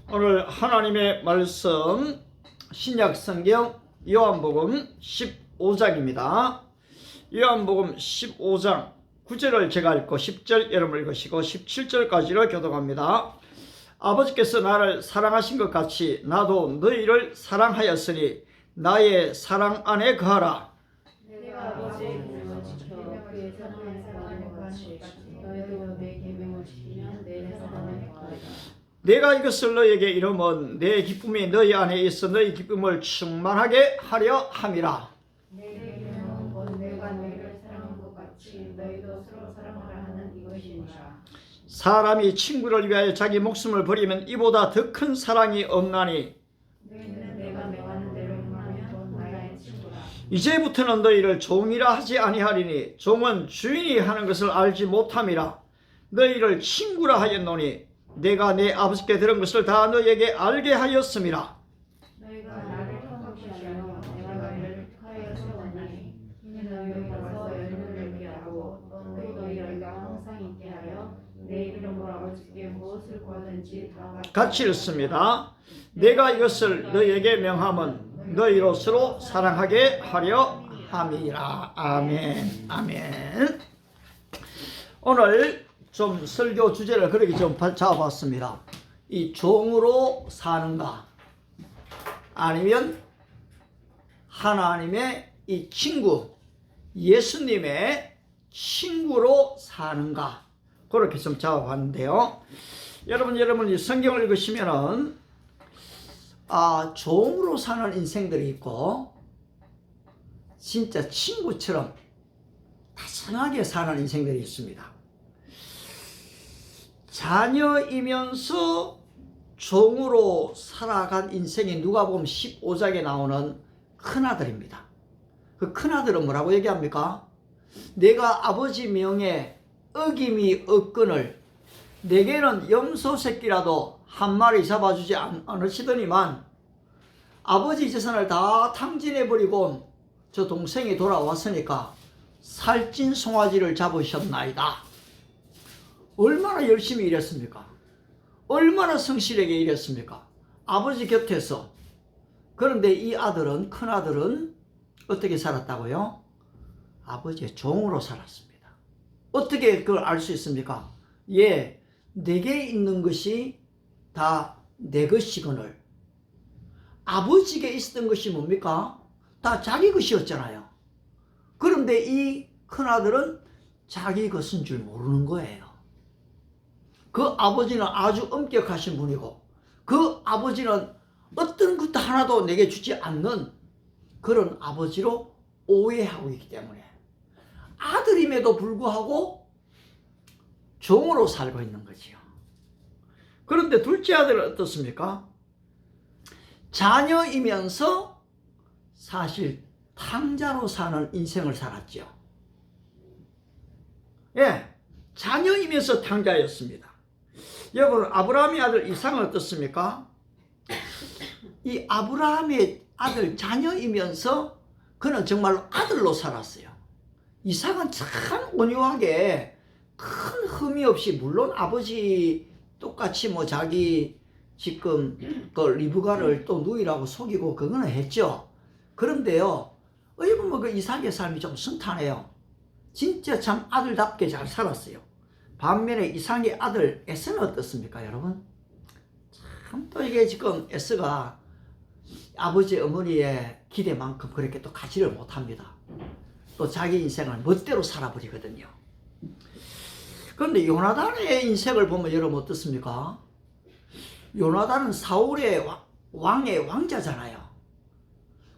오늘 하나님의 말씀 신약 성경 요한복음 15장입니다. 요한복음 15장 9절을 제가 읽고 10절 여러분 읽으시고 17절까지를 교독합니다. 아버지께서 나를 사랑하신 것 같이 나도 너희를 사랑하였으니 나의 사랑 안에 거하라. 내가 아버지의 계명을 지켜 그의 사랑의 사랑과 같이 너희도 내 계명을 지키면 내 사랑에 거하리라. 내가 이것을 너희에게 이름은 내 기쁨이 너희 안에 있어 너희 기쁨을 충만하게 하려 함이라. 내 계명은 곧 내가 너희를 사랑한 것 같이 너희도 서로 사랑하라 하는 이것이니라. 사람이 친구를 위하여 자기 목숨을 버리면 이보다 더 큰 사랑이 없나니 너희는 내가 명하는 대로 행하면 나의 친구라. 이제부터는 너희를 종이라 하지 아니하리니 종은 주인이 하는 것을 알지 못함이라. 너희를 친구라 하였노니 내가 내 아버지께 들은 것을 다 너희에게 알게 하였음이라. 너희가 나를 택한 것이 아니라 내가 너희를 택하여 세웠나니 이는 너희가 가서 열매를 맺게 하고 또 너희 열매가 항상 있게 하여 내 이름으로 아버지께 무엇을 구하든지 다 같이 읽습니다. 내가 이것을 너희에게 명함은 너희로 서로 사랑하게 하려 함이라. 아멘. 아멘. 오늘 좀 설교 주제를 그렇게 좀 잡아봤습니다. 이 종으로 사는가 아니면 하나님의 이 친구 예수님의 친구로 사는가 그렇게 좀 잡아봤는데요. 여러분 성경을 읽으시면은 종으로 사는 인생들이 있고 진짜 친구처럼 다정하게 사는 인생들이 있습니다. 자녀이면서 종으로 살아간 인생이 누가복음 15장에 나오는 큰아들입니다. 그 큰아들은 뭐라고 얘기합니까? 내가 아버지 명에 어김이 없거늘 내게는 염소 새끼라도 한 마리 잡아주지 않으시더니만 아버지 재산을 다 탕진해버리고 저 동생이 돌아왔으니까 살찐 송아지를 잡으셨나이다. 얼마나 열심히 일했습니까? 얼마나 성실하게 일했습니까? 아버지 곁에서. 그런데 이 아들은, 큰아들은 어떻게 살았다고요? 아버지의 종으로 살았습니다. 어떻게 그걸 알 수 있습니까? 내게 있는 것이 다 내 것이거늘. 아버지에게 있었던 것이 뭡니까? 다 자기 것이었잖아요. 그런데 이 큰아들은 자기 것인 줄 모르는 거예요. 그 아버지는 아주 엄격하신 분이고 그 아버지는 어떤 것도 하나도 내게 주지 않는 그런 아버지로 오해하고 있기 때문에 아들임에도 불구하고 종으로 살고 있는 거지요. 그런데 둘째 아들은 어떻습니까? 자녀이면서 사실 탕자로 사는 인생을 살았죠. 자녀이면서 탕자였습니다. 여러분 아브라함의 아들 이삭은 어떻습니까? 이 아브라함의 아들 자녀이면서 그는 정말로 아들로 살았어요. 이삭은 참 온유하게 큰 흠이 없이 물론 아버지 똑같이 자기 지금 그 리브가를 또 누이라고 속이고 그거는 했죠. 그런데요 여러분 그 이삭의 삶이 좀 순탄해요. 진짜 참 아들답게 잘 살았어요. 반면에 이삭의 아들 에서는 어떻습니까 여러분? 참 또 이게 지금 에서가 아버지 어머니의 기대만큼 그렇게 또 가지를 못합니다. 또 자기 인생을 멋대로 살아버리거든요. 그런데 요나단의 인생을 보면 여러분 어떻습니까? 요나단은 사울의 왕의 왕자잖아요.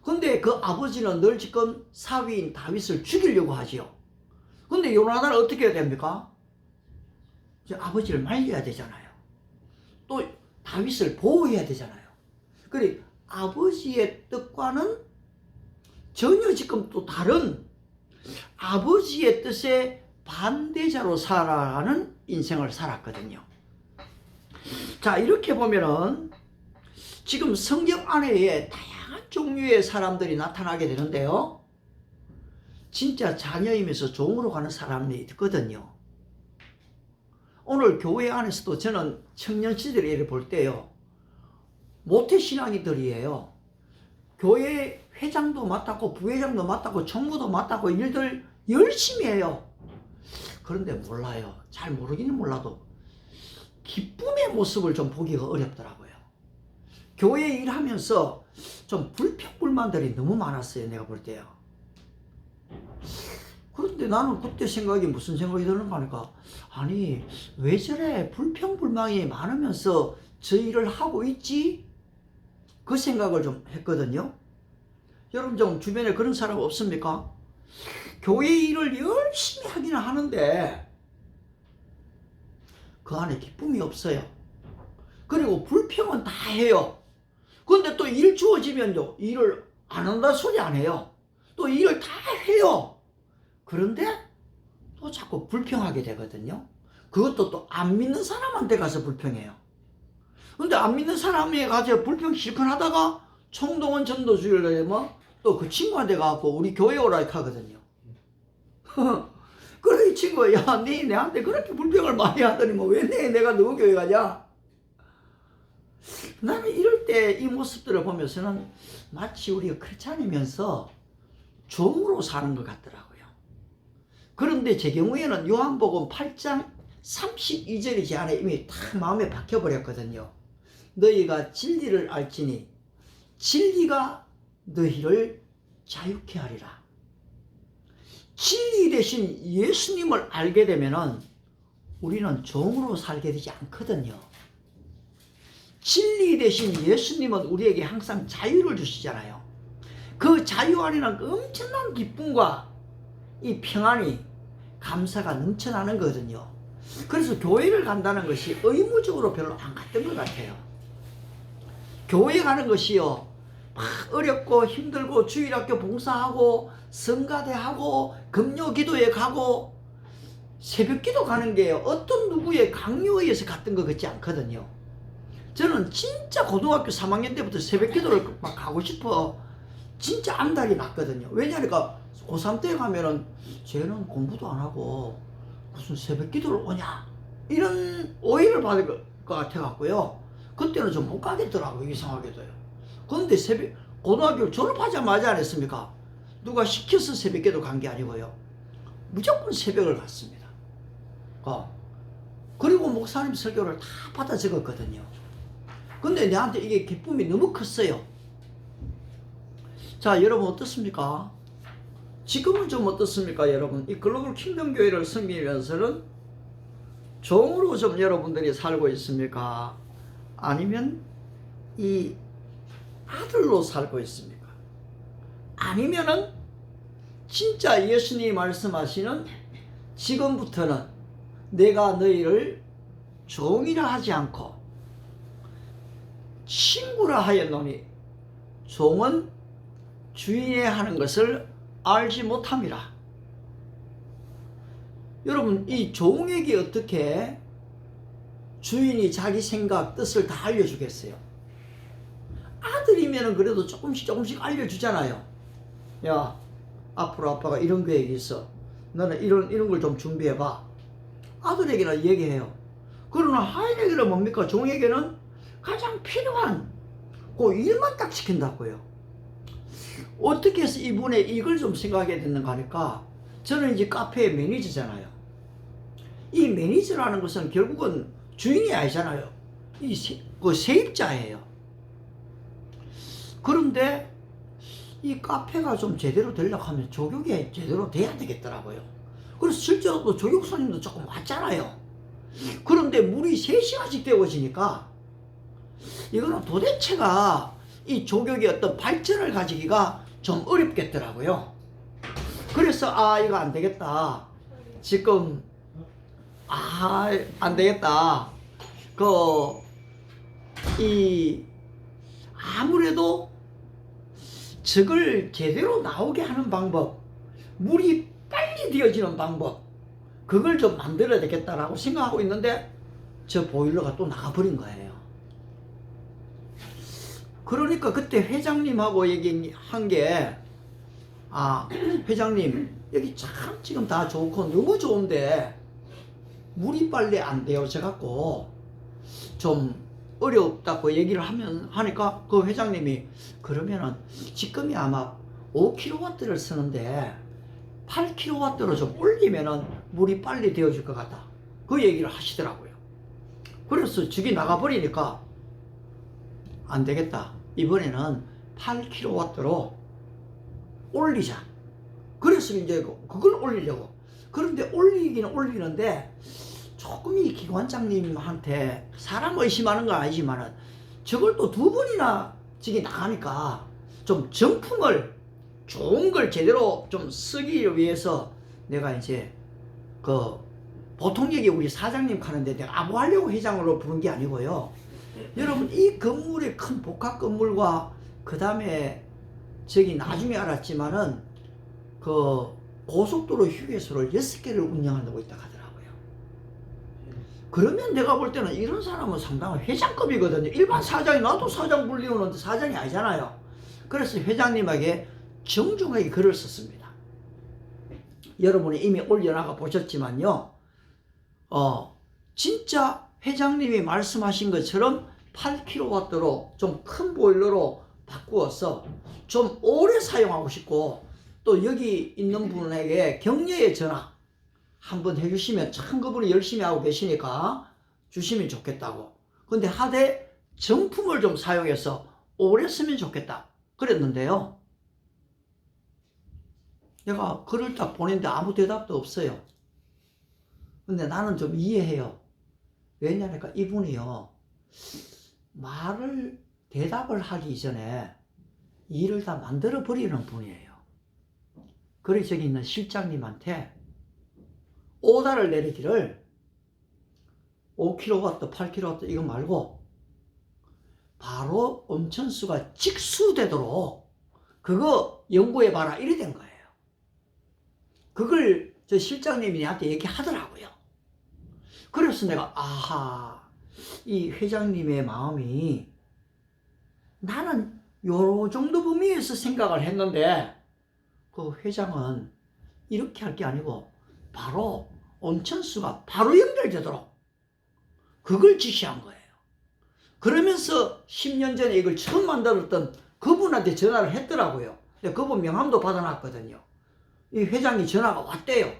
근데 그 아버지는 늘 지금 사위인 다윗을 죽이려고 하지요. 근데 요나단은 어떻게 해야 됩니까? 아버지를 말려야 되잖아요. 또 다윗을 보호해야 되잖아요. 그래 아버지의 뜻과는 전혀 지금 또 다른 아버지의 뜻에 반대자로 살아가는 인생을 살았거든요. 자 이렇게 보면은 지금 성경 안에 다양한 종류의 사람들이 나타나게 되는데요. 진짜 자녀이면서 종으로 가는 사람이 있거든요. 오늘 교회 안에서도 저는 청년 시절에 볼 때요. 모태신앙이들이에요. 교회 회장도 맡았고 부회장도 맡았고 총무도 맡았고 일들 열심히 해요. 그런데 몰라요. 잘 모르기는 몰라도 기쁨의 모습을 좀 보기가 어렵더라고요. 교회 일하면서 좀 불평불만들이 너무 많았어요. 내가 볼 때요. 그런데 나는 그때 생각이 무슨 생각이 드는가 하니까, 아니 왜 저래 불평불만이 많으면서 저 일을 하고 있지? 그 생각을 좀 했거든요. 여러분 좀 주변에 그런 사람 없습니까? 교회 일을 열심히 하기는 하는데 그 안에 기쁨이 없어요. 그리고 불평은 다 해요. 근데 또 일 주어지면요, 일을 안 한다 소리 안 해요. 또 일을 다 해요. 그런데 또 자꾸 불평하게 되거든요. 그것도 또 안 믿는 사람한테 가서 불평해요. 근데 안 믿는 사람이 가서 불평 실컷 하다가 총동원 전도주의를 하면 또 그 친구한테 가서 우리 교회 오라 하거든요. 그래 이 친구가, 야, 니 내한테 그렇게 불평을 많이 하더니 뭐 왜 내가 너희 교회 가냐? 나는 이럴 때 이 모습들을 보면서는 마치 우리가 크리스찬이면서 종으로 사는 것 같더라고요. 그런데 제 경우에는 요한복음 8장 32절이 안에 이미 다 마음에 박혀버렸거든요. 너희가 진리를 알지니 진리가 너희를 자유케 하리라. 진리 대신 예수님을 알게 되면은 우리는 종으로 살게 되지 않거든요. 진리 대신 예수님은 우리에게 항상 자유를 주시잖아요. 그 자유 안에는 엄청난 기쁨과 이 평안이, 감사가 넘쳐나는 거거든요. 그래서 교회를 간다는 것이 의무적으로 별로 안 갔던 것 같아요. 교회 가는 것이요, 막 어렵고 힘들고 주일학교 봉사하고 성가대하고 금요기도에 가고 새벽기도 가는 게 어떤 누구의 강요에 의해서 갔던 것 같지 않거든요. 저는 진짜 고등학교 3학년 때부터 새벽기도를 막 가고 싶어 진짜 안달이 났거든요. 왜냐니까 고3 때 가면은 쟤는 공부도 안 하고 무슨 새벽기도를 오냐 이런 오해를 받을 것 같아 갖고요. 그때는 좀 못 가겠더라고요. 이상하게도요. 그런데 고등학교 졸업하자마자 안 했습니까? 누가 시켜서 새벽기도 간 게 아니고요. 무조건 새벽을 갔습니다. 그리고 목사님 설교를 다 받아 적었거든요. 근데 내한테 이게 기쁨이 너무 컸어요. 자, 여러분 어떻습니까? 지금은 좀 어떻습니까, 여러분? 이 글로벌 킹덤 교회를 섬기면서는 종으로 좀 여러분들이 살고 있습니까? 아니면 이 아들로 살고 있습니까? 아니면은 진짜 예수님이 말씀하시는 지금부터는 내가 너희를 종이라 하지 않고 친구라 하였노니 종은 주인의 하는 것을 알지 못함이라. 여러분, 이 종에게 어떻게 주인이 자기 생각, 뜻을 다 알려주겠어요? 아들이면 그래도 조금씩 알려주잖아요. 야, 앞으로 아빠가 이런 계획이 있어. 너는 이런 걸 좀 준비해봐. 아들에게는 얘기해요. 그러나 하인에게는 뭡니까? 종에게는 가장 필요한 그 일만 딱 시킨다고요. 어떻게 해서 이분의 이걸 좀 생각하게 됐는가 하니까, 저는 이제 카페의 매니저잖아요. 이 매니저라는 것은 결국은 주인이 아니잖아요. 그 세입자예요. 그런데 이 카페가 좀 제대로 되려고 하면 조교가 제대로 돼야 되겠더라고요. 그래서 실제로 조교사님도 조금 왔잖아요. 그런데 물이 3시간씩 데워지니까 이거는 도대체가 이 조교의 어떤 발전을 가지기가 좀 어렵겠더라고요. 그래서 이거 안 되겠다. 지금 안 되겠다. 아무래도 저걸 제대로 나오게 하는 방법, 물이 빨리 되어지는 방법, 그걸 좀 만들어야 되겠다라고 생각하고 있는데 저 보일러가 또 나가버린 거예요. 그러니까 그때 회장님하고 얘기한 게, 회장님 여기 참 지금 다 좋고 너무 좋은데 물이 빨리 안 되어져 갖고 좀 어렵다고 얘기를 하니까 그 회장님이 그러면은 지금이 아마 5kW를 쓰는데 8kW로 좀 올리면은 물이 빨리 되어질 것 같다. 그 얘기를 하시더라고요. 그래서 저기 나가버리니까 안 되겠다. 이번에는 8kW로 올리자. 그래서 이제 그걸 올리려고. 그런데 올리기는 올리는데 조금 이 기관장님한테 사람 의심하는 건 아니지만은 저걸 또 2번이나 저기 나가니까 좀 정품을 좋은 걸 제대로 좀 쓰기 위해서 내가 이제 그 보통 얘기 우리 사장님 하는데 내가 아부하려고 회장으로 부른 게 아니고요. 여러분 이 건물의 큰 복합 건물과 그 다음에 저기 나중에 알았지만은 그 고속도로 휴게소를 6개를 운영한다고 있다 하더라고요. 그러면 내가 볼 때는 이런 사람은 상당한 회장급이거든요. 일반 사장이 나도 사장 불리우는데 사장이 아니잖아요. 그래서 회장님에게 정중하게 글을 썼습니다. 여러분이 이미 올려나가 보셨지만요. 진짜 회장님이 말씀하신 것처럼 8kW로 좀 큰 보일러로 바꾸어서 좀 오래 사용하고 싶고 또 여기 있는 분에게 격려의 전화 한번 해주시면 참 그분이 열심히 하고 계시니까 주시면 좋겠다고. 근데 하되 정품을 좀 사용해서 오래 쓰면 좋겠다 그랬는데요. 내가 글을 딱 보냈는데 아무 대답도 없어요. 근데 나는 좀 이해해요. 왜냐니까 이분이요 대답을 하기 전에 일을 다 만들어 버리는 분이에요. 그래서 저기 있는 실장님한테 오다를 내리기를 5kW, 8kW 이거 말고 바로 온천수가 직수되도록 그거 연구해봐라 이래 된 거예요. 그걸 저 실장님이 나한테 얘기하더라고요. 그래서 내가 아하 이 회장님의 마음이 나는 요 정도 범위에서 생각을 했는데 그 회장은 이렇게 할 게 아니고 바로 온천수가 바로 연결되도록 그걸 지시한 거예요. 그러면서 10년 전에 이걸 처음 만들었던 그분한테 전화를 했더라고요. 그분 명함도 받아놨거든요. 이 회장이 전화가 왔대요.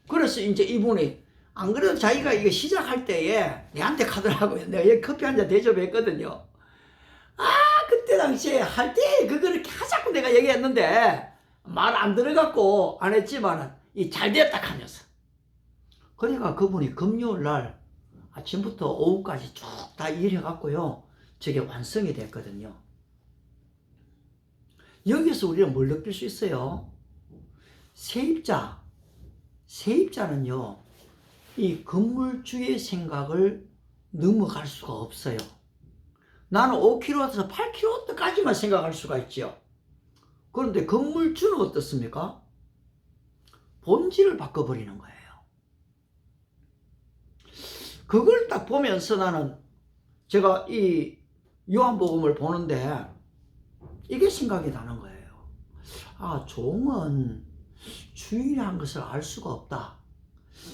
그래서 이제 이분이 안 그래도 자기가 이거 시작할 때에 내한테 가더라고요. 내가 여기 커피 한 잔 대접했거든요. 그때 당시에 할 때 그거를 하자고 내가 얘기했는데 말 안 들어갖고 안 했지만은 잘 됐다 하면서. 그러니까 그분이 금요일 날 아침부터 오후까지 쭉 다 일해갖고요. 저게 완성이 됐거든요. 여기서 우리는 뭘 느낄 수 있어요? 세입자는요, 이 건물주의 생각을 넘어갈 수가 없어요. 나는 5kW에서 8kW까지만 생각할 수가 있죠. 그런데 건물주는 어떻습니까? 본질을 바꿔버리는 거예요. 그걸 딱 보면서 나는 제가 이 요한복음을 보는데 이게 생각이 나는 거예요. 종은 주인이라는 것을 알 수가 없다.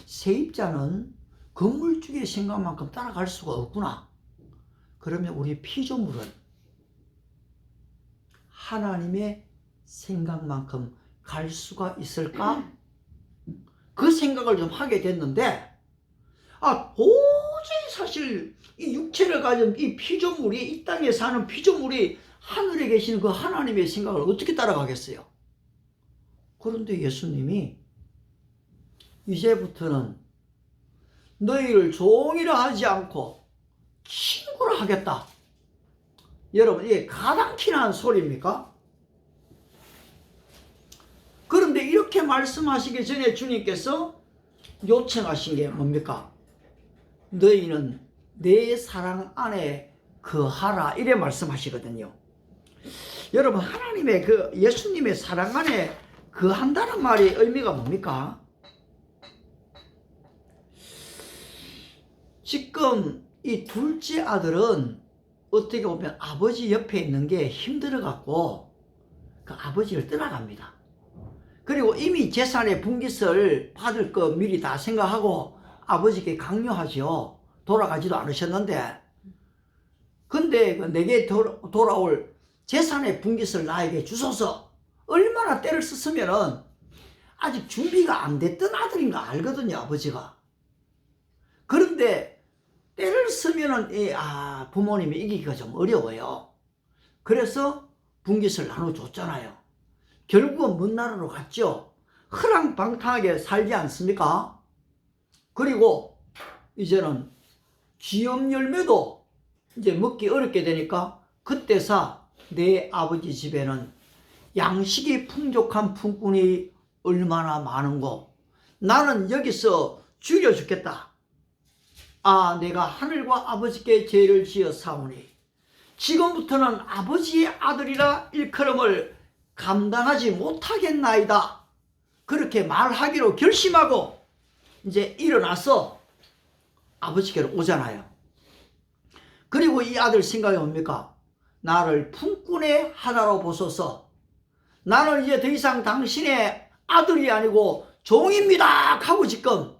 세입자는 건물주의 생각만큼 따라갈 수가 없구나. 그러면 우리 피조물은 하나님의 생각만큼 갈 수가 있을까? 그 생각을 좀 하게 됐는데 도저히 사실 이 육체를 가진 이 피조물이 이 땅에 사는 피조물이 하늘에 계시는 그 하나님의 생각을 어떻게 따라가겠어요? 그런데 예수님이 이제부터는 너희를 종이라 하지 않고 친구라 하겠다. 여러분 이게 가당키나 소리입니까? 그런데 이렇게 말씀하시기 전에 주님께서 요청하신 게 뭡니까? 너희는 내 사랑 안에 거하라 이래 말씀하시거든요. 여러분 하나님의 예수님의 사랑 안에 거한다는 말이 의미가 뭡니까? 지금 이 둘째 아들은 어떻게 보면 아버지 옆에 있는 게 힘들어 갖고 그 아버지를 떠나갑니다. 그리고 이미 재산의 분깃을 받을 거 미리 다 생각하고 아버지께 강요하죠. 돌아가지도 않으셨는데 근데 내게 돌아올 재산의 분깃을 나에게 주소서. 얼마나 때를 썼으면은 아직 준비가 안 됐던 아들인 거 알거든요, 아버지가. 그런데 때를 쓰면은 부모님이 이기기가 좀 어려워요. 그래서 분깃을 나눠줬잖아요. 결국은 먼 나라로 갔죠. 허랑방탕하게 살지 않습니까? 그리고 이제는 기업 열매도 이제 먹기 어렵게 되니까 그때서 내 아버지 집에는 양식이 풍족한 품꾼이 얼마나 많은고, 나는 여기서 죽여 죽겠다. 내가 하늘과 아버지께 죄를 지어 사오니 지금부터는 아버지의 아들이라 일컬음을 감당하지 못하겠나이다. 그렇게 말하기로 결심하고 이제 일어나서 아버지께로 오잖아요. 그리고 이 아들 생각이 뭡니까? 나를 품꾼의 하나로 보소서. 나는 이제 더 이상 당신의 아들이 아니고 종입니다 하고 지금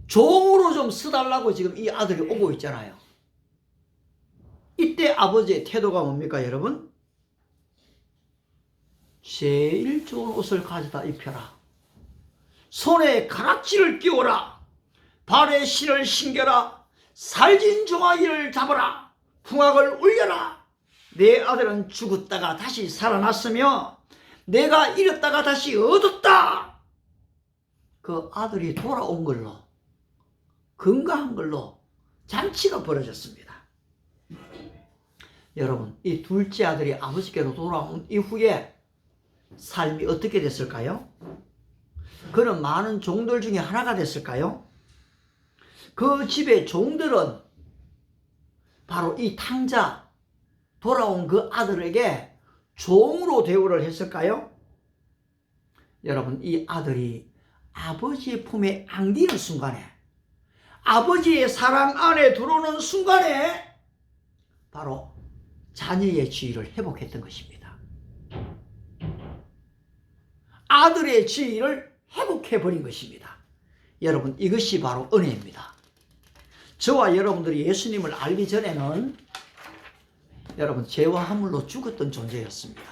종으로 좀 써달라고 지금 이 아들이 오고 있잖아요. 이때 아버지의 태도가 뭡니까, 여러분? 제일 좋은 옷을 가져다 입혀라. 손에 가락지를 끼워라. 발에 실을 신겨라. 살진 종아리를 잡아라. 풍악을 울려라. 내 아들은 죽었다가 다시 살아났으며 내가 잃었다가 다시 얻었다. 그 아들이 돌아온 걸로, 건강한 걸로 잔치가 벌어졌습니다. 여러분, 이 둘째 아들이 아버지께로 돌아온 이후에 삶이 어떻게 됐을까요? 그는 많은 종들 중에 하나가 됐을까요? 그 집의 종들은 바로 이 탕자, 돌아온 그 아들에게 종으로 대우를 했을까요? 여러분, 이 아들이 아버지의 품에 안기는 순간에, 아버지의 사랑 안에 들어오는 순간에 바로 자녀의 지위를 회복했던 것입니다. 아들의 지위를 회복해버린 것입니다. 여러분, 이것이 바로 은혜입니다. 저와 여러분들이 예수님을 알기 전에는 여러분, 죄와 허물로 죽었던 존재였습니다.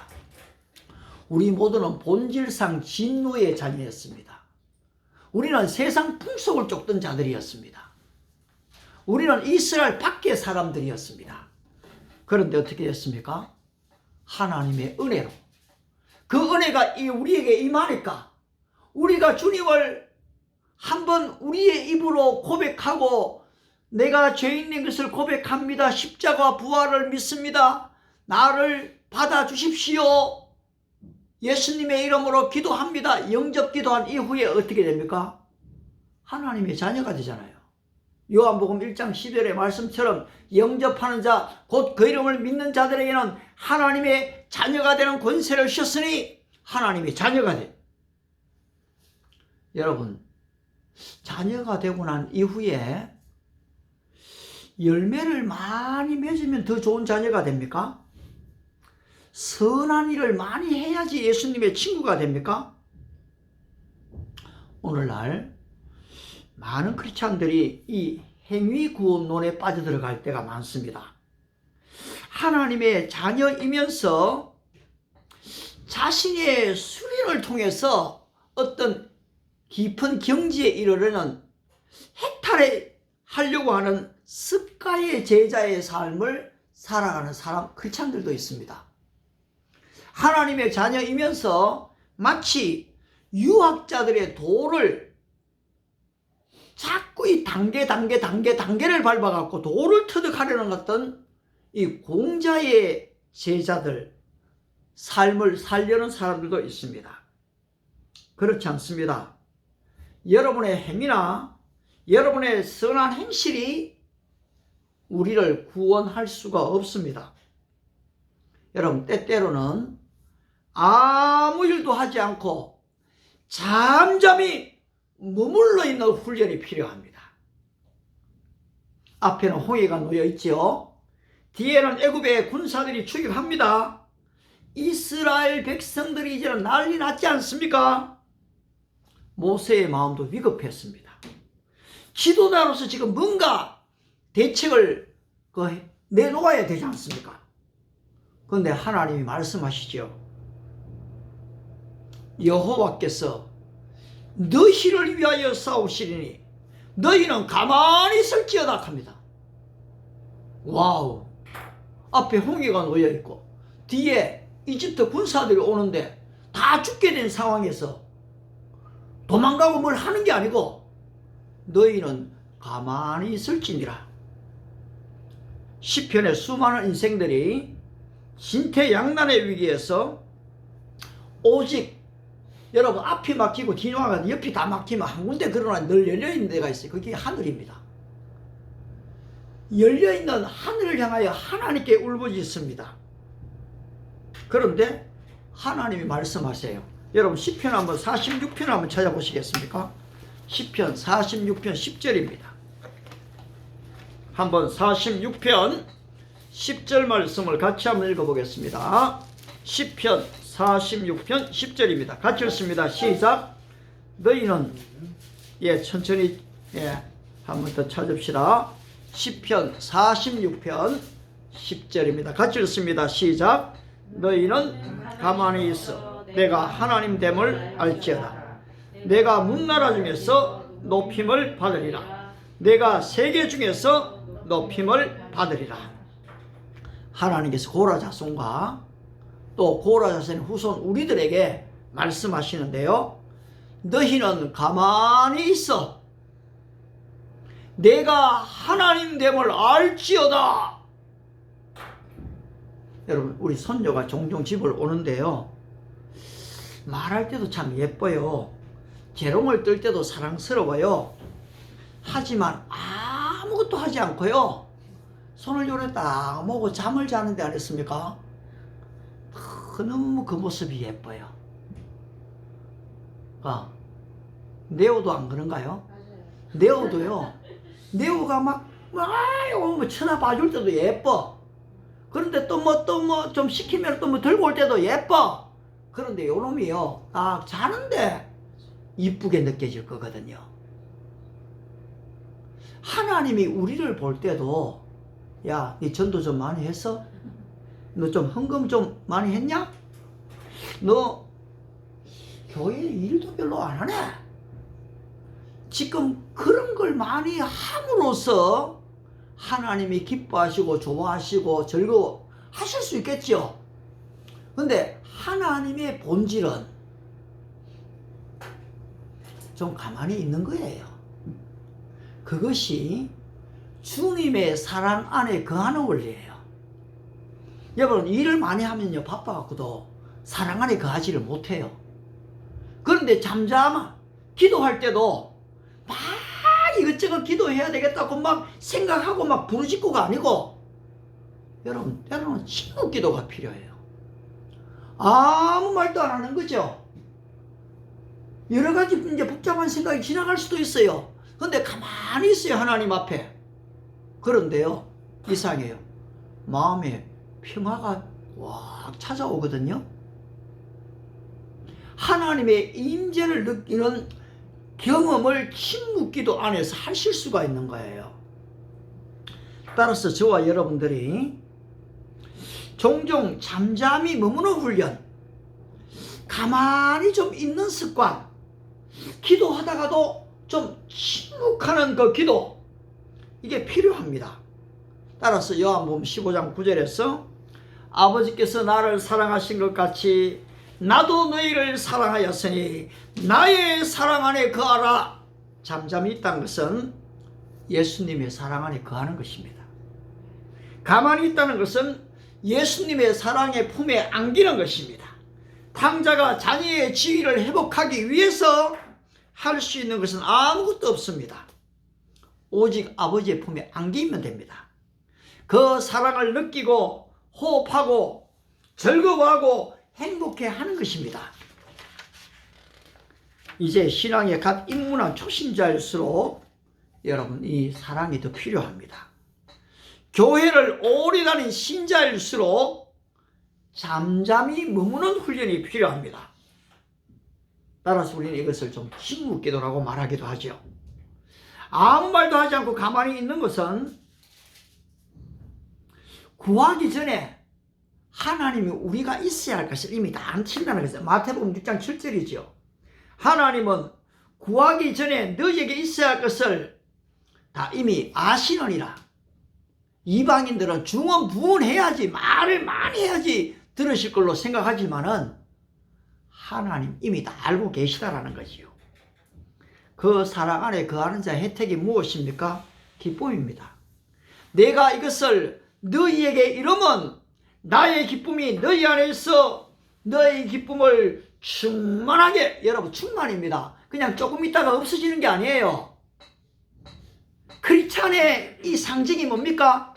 우리 모두는 본질상 진노의 자녀였습니다. 우리는 세상 풍속을 쫓던 자들이었습니다. 우리는 이스라엘 밖의 사람들이었습니다. 그런데 어떻게 됐습니까? 하나님의 은혜로 그 은혜가 우리에게 임하니까 우리가 주님을 한번 우리의 입으로 고백하고, 내가 죄인인 것을 고백합니다. 십자가 부활을 믿습니다. 나를 받아주십시오. 예수님의 이름으로 기도합니다. 영접 기도한 이후에 어떻게 됩니까? 하나님의 자녀가 되잖아요. 요한복음 1장 10절의 말씀처럼 영접하는 자, 곧 그 이름을 믿는 자들에게는 하나님의 자녀가 되는 권세를 주셨으니 하나님의 자녀가 돼. 여러분, 자녀가 되고 난 이후에 열매를 많이 맺으면 더 좋은 자녀가 됩니까? 선한 일을 많이 해야지 예수님의 친구가 됩니까? 오늘날 많은 크리스찬들이 이 행위구원론에 빠져들어갈 때가 많습니다. 하나님의 자녀이면서 자신의 수련을 통해서 어떤 깊은 경지에 이르려는 해탈하려고 하는 습가의 제자의 삶을 살아가는 크리스찬들도 있습니다. 하나님의 자녀이면서 마치 유학자들의 도를 자꾸 이 단계를 밟아갖고 도를 터득하려는 어떤 이 공자의 제자들 삶을 살려는 사람들도 있습니다. 그렇지 않습니다. 여러분의 행위나 여러분의 선한 행실이 우리를 구원할 수가 없습니다. 여러분, 때때로는 아무 일도 하지 않고 잠잠히 머물러 있는 훈련이 필요합니다. 앞에는 홍해가 놓여 있죠. 뒤에는 애굽의 군사들이 추격합니다. 이스라엘 백성들이 이제는 난리 났지 않습니까? 모세의 마음도 위급했습니다. 지도자로서 지금 뭔가 대책을 내놓아야 되지 않습니까? 그런데 하나님이 말씀하시죠. 여호와께서 너희를 위하여 싸우시리니 너희는 가만히 설지어다 합니다. 와우. 앞에 홍해가 놓여 있고 뒤에 이집트 군사들이 오는데 다 죽게 된 상황에서 도망가고 뭘 하는 게 아니고 너희는 가만히 있을지니라. 시편의 수많은 인생들이 진퇴양난의 위기에서 오직 여러분 앞이 막히고 뒤로 가고 옆이 다 막히면 한 군데 그러나 늘 열려있는 데가 있어요. 그게 하늘입니다. 열려있는 하늘을 향하여 하나님께 울부짖습니다. 그런데 하나님이 말씀하세요. 여러분 시편 한번 46편 한번 찾아보시겠습니까? 시편 46편 10절입니다. 한번 46편 10절 말씀을 같이 한번 읽어보겠습니다. 시편 46편 10절입니다. 같이 읽습니다. 시작. 너희는 천천히 한번 더 찾읍시다. 시편 46편 10절입니다. 같이 읽습니다. 시작. 너희는 가만히 있어 내가 하나님 됨을 알지어다. 내가 문나라 중에서 높임을 받으리라. 내가 세계 중에서 높임을 받으리라. 하나님께서 고라 자손과 또 고라 자손의 후손 우리들에게 말씀하시는데요. 너희는 가만히 있어 내가 하나님 됨을 알지어다. 여러분 우리 손녀가 종종 집을 오는데요. 말할 때도 참 예뻐요. 재롱을 뜰 때도 사랑스러워요. 하지만 아무것도 하지 않고요. 손을 요래 딱 모고 잠을 자는데 안 했습니까? 너무 그 모습이 예뻐요. 네오도 안 그런가요? 네오도요. 네오가 막 쳐다봐줄 때도 예뻐. 그런데 또 뭐 좀 시키면 또 뭐 들고 올 때도 예뻐. 그런데 요놈이요. 자는데 이쁘게 느껴질 거거든요. 하나님이 우리를 볼 때도 야, 니 전도 좀 많이 했어? 너 좀 헌금 좀 많이 했냐? 너 교회 일도 별로 안 하네? 지금 그런 걸 많이 함으로써 하나님이 기뻐하시고 좋아하시고 즐거워하실 수 있겠죠. 근데 하나님의 본질은 좀 가만히 있는 거예요. 그것이 주님의 사랑 안에 거하는 원리예요. 여러분 일을 많이 하면요 바빠갖고도 사랑 안에 거하지를 못해요. 그런데 잠잠한 기도할 때도 막 이것저것 기도해야 되겠다고 막 생각하고 막 부르짖고가 아니고 여러분 때로는 침묵 기도가 필요해요. 아무 말도 안 하는 거죠. 여러 가지 이제 복잡한 생각이 지나갈 수도 있어요. 근데 가만히 있어요. 하나님 앞에. 그런데요 이상해요. 마음에 평화가 확 찾아오거든요. 하나님의 임재를 느끼는 경험을 침묵기도 안에서 하실 수가 있는 거예요. 따라서 저와 여러분들이 종종 잠잠히 머무는 훈련, 가만히 좀 있는 습관, 기도하다가도 좀 침묵하는 그 기도, 이게 필요합니다. 따라서 요한복음 15장 9절에서 아버지께서 나를 사랑하신 것 같이 나도 너희를 사랑하였으니 나의 사랑 안에 거하라. 잠잠히 있다는 것은 예수님의 사랑 안에 거하는 것입니다. 가만히 있다는 것은 예수님의 사랑의 품에 안기는 것입니다. 탕자가 자녀의 지위를 회복하기 위해서 할 수 있는 것은 아무것도 없습니다. 오직 아버지의 품에 안기면 됩니다. 그 사랑을 느끼고 호흡하고 즐거워하고 행복해 하는 것입니다. 이제 신앙에 갓 입문한 초신자일수록 여러분 이 사랑이 더 필요합니다. 교회를 오래 다닌 신자일수록 잠잠히 머무는 훈련이 필요합니다. 따라서 우리는 이것을 좀 침묵기도라고 말하기도 하죠. 아무 말도 하지 않고 가만히 있는 것은 구하기 전에 하나님이 우리가 있어야 할 것을 이미 다 안친다는 것이죠. 마태복음 6장 7절이죠. 하나님은 구하기 전에 너희에게 있어야 할 것을 다 이미 아시느니라. 이방인들은 중언부언해야지, 말을 많이 해야지 들으실 걸로 생각하지만은 하나님 이미 다 알고 계시다라는 거지요. 그 사랑 안에 거하는 자의 혜택이 무엇입니까? 기쁨입니다. 내가 이것을 너희에게 이르면 나의 기쁨이 너희 안에 있어 너희 기쁨을 충만하게, 여러분 충만입니다. 그냥 조금 있다가 없어지는 게 아니에요. 크리스찬의 이 상징이 뭡니까?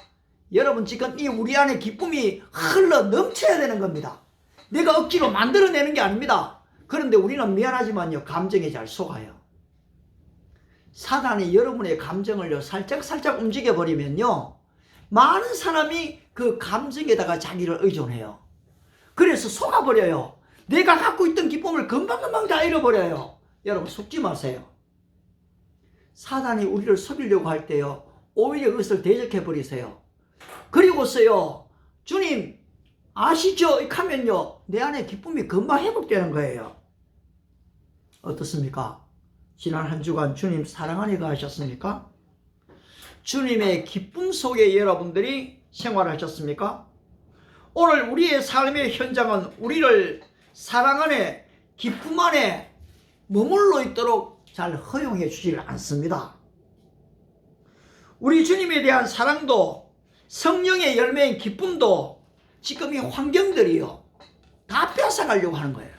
여러분 지금 이 우리 안에 기쁨이 흘러 넘쳐야 되는 겁니다. 내가 억지로 만들어내는 게 아닙니다. 그런데 우리는 미안하지만요, 감정에 잘 속아요. 사단이 여러분의 감정을요 살짝 움직여버리면요, 많은 사람이 그 감정에다가 자기를 의존해요. 그래서 속아버려요. 내가 갖고 있던 기쁨을 금방금방 다 잃어버려요. 여러분 속지 마세요. 사단이 우리를 속이려고 할 때요, 오히려 그것을 대적해버리세요. 그리고서요, 주님 아시죠? 이렇게 하면요, 내 안에 기쁨이 금방 회복되는 거예요. 어떻습니까? 지난 한 주간 주님 사랑 안에 거하셨습니까? 주님의 기쁨 속에 여러분들이 생활하셨습니까? 오늘 우리의 삶의 현장은 우리를 사랑 안에, 기쁨 안에 머물러 있도록 잘 허용해 주질 않습니다. 우리 주님에 대한 사랑도 성령의 열매인 기쁨도 지금 이 환경들이요 다 뺏어가려고 하는 거예요.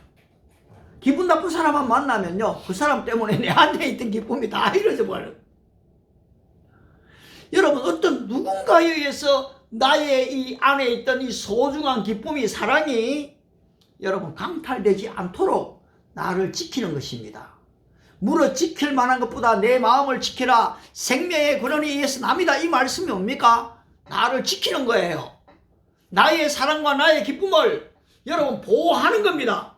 기분 나쁜 사람만 만나면요, 그 사람 때문에 내 안에 있던 기쁨이 다 잃어져 버려요. 여러분, 어떤 누군가에 의해서 나의 이 안에 있던 이 소중한 기쁨이, 사랑이 여러분 강탈되지 않도록 나를 지키는 것입니다. 물어 지킬 만한 것보다 내 마음을 지키라, 생명의 근원에 의해서 남이다, 이 말씀이 뭡니까? 나를 지키는 거예요. 나의 사랑과 나의 기쁨을 여러분 보호하는 겁니다.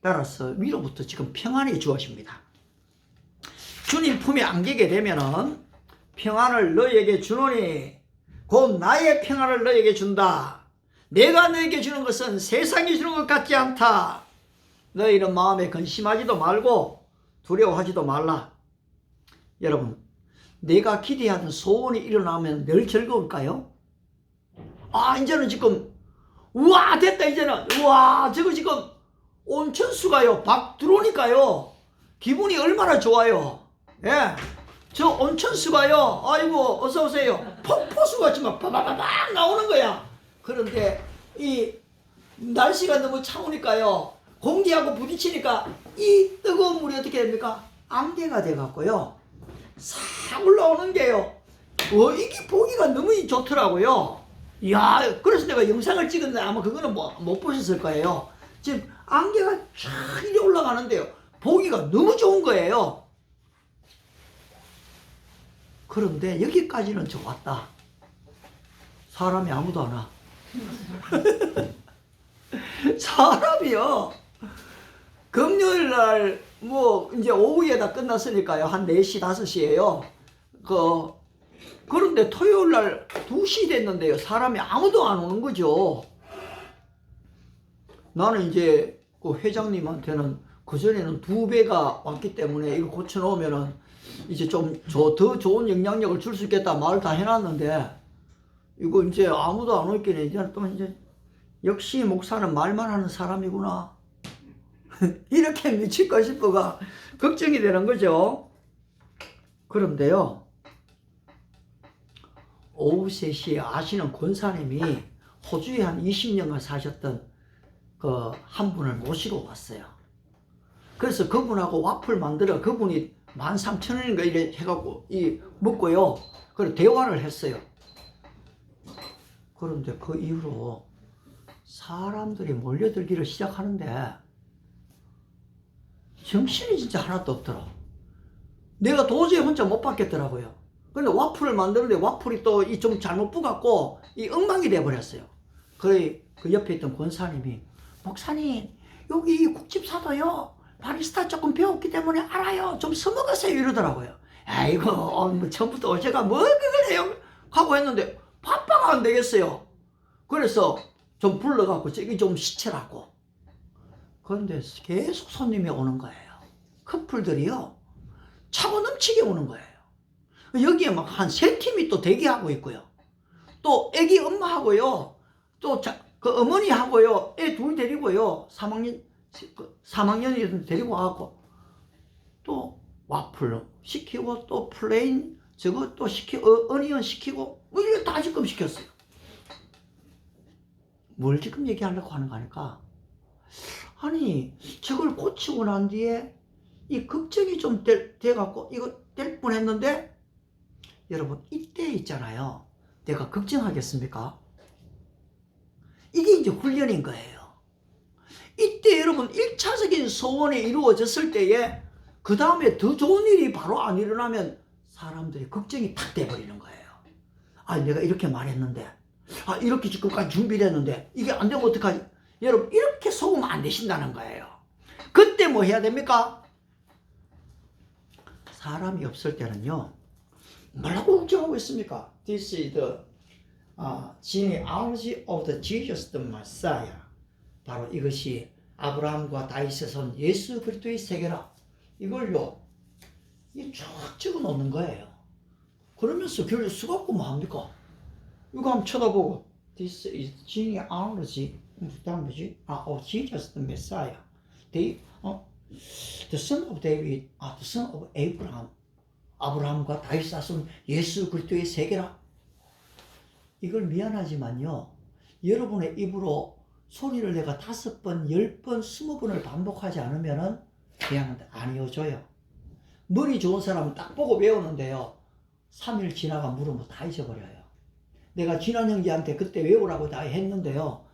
따라서 위로부터 지금 평안이 주어집니다. 주님 품에 안기게 되면은 평안을 너희에게 주노니 곧 나의 평안을 너희에게 준다. 내가 너희에게 주는 것은 세상이 주는 것 같지 않다. 너희는 마음에 근심하지도 말고 두려워하지도 말라. 여러분, 내가 기대하던 소원이 일어나면 늘 즐거울까요? 아, 이제는 지금 우와 됐다, 이제는 우와 저거 지금 온천수가요 막 들어오니까요 기분이 얼마나 좋아요. 예, 저 온천수가요, 아이고 어서오세요, 폭포수가 지금 막 바바바박 나오는 거야. 그런데 이 날씨가 너무 차우니까요, 공기하고 부딪히니까 이 뜨거운 물이 어떻게 됩니까? 안개가 돼갖고요 싹 올라오는 게요, 이게 보기가 너무 좋더라고요. 이야, 그래서 내가 영상을 찍었는데 아마 그거는 못 보셨을 거예요. 지금 안개가 쫙 이리 올라가는데요, 보기가 너무 좋은 거예요. 그런데 여기까지는 좋았다. 사람이 아무도 안 와. 사람이요, 금요일날 뭐 이제 오후에 다 끝났으니까요 한 4시 5시에요 그런데 토요일날 2시 됐는데요 사람이 아무도 안 오는 거죠. 나는 이제 그 회장님한테는 그전에는 2배가 왔기 때문에 이거 고쳐놓으면은 이제 좀 더 좋은 영향력을 줄 수 있겠다 말을 다 해놨는데, 이거 이제 아무도 안 올게네. 이제 또 이제 역시 목사는 말만 하는 사람이구나. 이렇게 미칠까 싶어가 걱정이 되는 거죠. 그런데요, 오후 3시에 아시는 권사님이 호주에 한 20년간 사셨던 그 한 분을 모시고 왔어요. 그래서 그분하고 와플 만들어, 그분이 13,000원인가 이래 해갖고 먹고요, 그리고 대화를 했어요. 그런데 그 이후로 사람들이 몰려들기를 시작하는데 정신이 진짜 하나도 없더라. 내가 도저히 혼자 못 받겠더라고요. 근데 와플을 만드는데 와플이 또 좀 잘못 부갖고 엉망이 돼버렸어요. 그 옆에 있던 권사님이, 목사님 여기 국집사도요 바리스타 조금 배웠기 때문에 알아요, 좀 써먹으세요, 이러더라고요. 아이고 뭐 처음부터 제가 뭐 그걸 해요. 하고 했는데 바빠가 안 되겠어요. 그래서 좀 불러갖고 저기 좀 시체라고. 그런데 계속 손님이 오는 거예요. 커플들이요. 차고 넘치게 오는 거예요. 여기에 막 한 3팀이 또 대기하고 있고요. 또 애기 엄마하고요. 또 그 어머니하고요. 애 둘 데리고요. 3학년이 데리고 와갖고 또 와플 시키고 또 플레인 저거 또 시키고 어니언 시키고 뭐 이거 다 지금 시켰어요. 뭘 지금 얘기하려고 하는 거니까 아니 저걸 고치고 난 뒤에 이 걱정이 좀 돼갖고 이거 될 뻔했는데 여러분 이때 있잖아요. 내가 걱정하겠습니까? 이게 이제 훈련인 거예요. 이때 여러분 1차적인 소원이 이루어졌을 때에 그 다음에 더 좋은 일이 바로 안 일어나면 사람들이 걱정이 탁 돼버리는 거예요. 아 내가 이렇게 말했는데 아 이렇게 지금까지 준비를 했는데 이게 안 되면 어떡하지? 여러분 이렇게 속으면 안 되신다는 거예요. 그때 뭐 해야 됩니까? 사람이 없을 때는요. 뭐라고 걱정하고 있습니까? This is the genealogy of the Jesus the Messiah. 바로 이것이 아브라함과 다윗의 손 예수 그리스도의 세계라. 이걸요. 쫙 적어 놓는 거예요. 그러면서 결국 수갖고 뭐 합니까? 이거 한번 쳐다보고 This is genealogy 다음 뭐지? of Jesus the Messiah. The son of David, the son of Abraham. 아브라함과 다윗 자손 예수 그리스도의 세계라. 이걸 미안하지만요. 여러분의 입으로 소리를 내가 5번, 10번, 20번을 반복하지 않으면은 그냥 안 이어져요. 머리 좋은 사람은 딱 보고 외우는데요. 3일 지나가 물으면 다 잊어버려요. 내가 진한 형제한테 그때 외우라고 다 했는데요.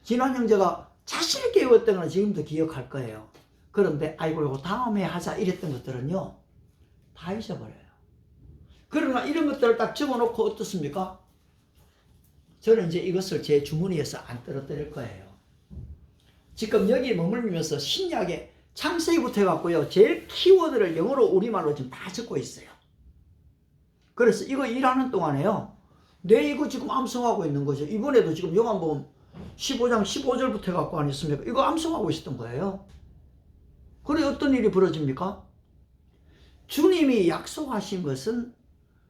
진한 형제가 자신 있게 외웠던 건 지금도 기억할 거예요. 그런데 아이고 이거 다음에 하자 이랬던 것들은요. 다 잊어버려요. 그러나 이런 것들을 딱 적어놓고 어떻습니까? 저는 이제 이것을 제 주머니에서 안 떨어뜨릴 거예요. 지금 여기 머물면서 신약의 창세기부터 해갖고요. 제일 키워드를 영어로 우리말로 지금 다 적고 있어요. 그래서 이거 일하는 동안에요. 내 이거 지금 암송하고 있는 거죠. 이번에도 지금 요한복음 15장 15절부터 해갖고 안 했습니까? 이거 암송하고 있었던 거예요. 그래 어떤 일이 벌어집니까? 주님이 약속하신 것은